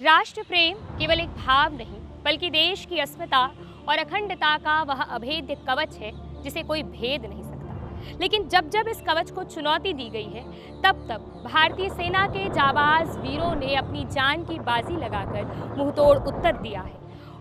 राष्ट्र प्रेम केवल एक भाव नहीं बल्कि देश की अस्मिता और अखंडता का वह अभेद्य कवच है जिसे कोई भेद नहीं सकता। लेकिन जब जब इस कवच को चुनौती दी गई है तब तब भारतीय सेना के जाबाज वीरों ने अपनी जान की बाजी लगाकर मुंहतोड़ उत्तर दिया है।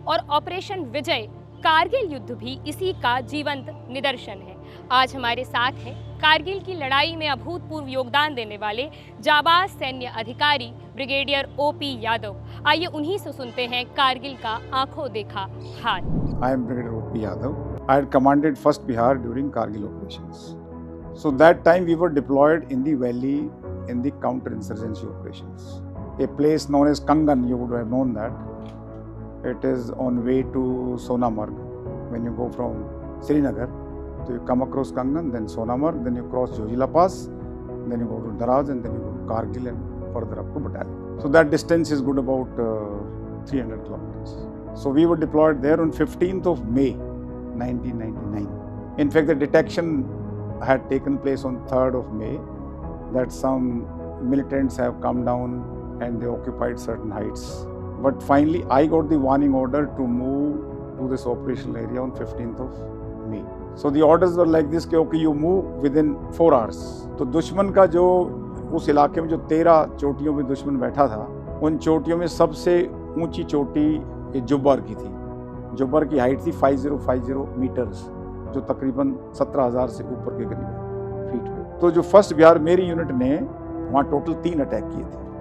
और ऑपरेशन विजय कारगिल युद्ध भी इसी का जीवंत निदर्शन है। आज हमारे साथ हैं कारगिल की लड़ाई में अभूतपूर्व योगदान देने वाले जाबाज सैन्य अधिकारी ब्रिगेडियर ओपी यादव। आइए उन्हीं से सुनते हैं कारगिल का आंखों देखा हाल। I am Brigadier O.P. Yadav. I had commanded 1st Bihar during Kargil operations. So that time we were deployed in the valley in the counter-insurgency operations. A place known as Kangan, you would have known that. It is on way to Sonamarg. When you go from Srinagar, so you come across Kangan, then Sonamarg, then you cross Jojila Pass, then you go to Daraz, and then you go to Kargil and further up to Battalion. So that distance is good about 300 kilometers. So we were deployed there on 15th of May 1999. In fact, the detection had taken place on 3rd of May that some militants have come down and they occupied certain heights. But finally, I got the warning order to move to this operational area on 15th of May. So the orders were like this कि okay, you move within 4 hours. तो दुश्मन का जो उस इलाके में जो 13 चोटियों में दुश्मन बैठा था, उन चोटियों में सबसे ऊंची चोटी ये जुब्बर की थी। जुब्बर की हाइट थी 5050 मीटर्स, जो तकरीबन 17,000 से ऊपर के करीब फीट पे। तो जो 1st बिहार मेरी यूनिट ने वहाँ टोटल 3 अटैक किए थे।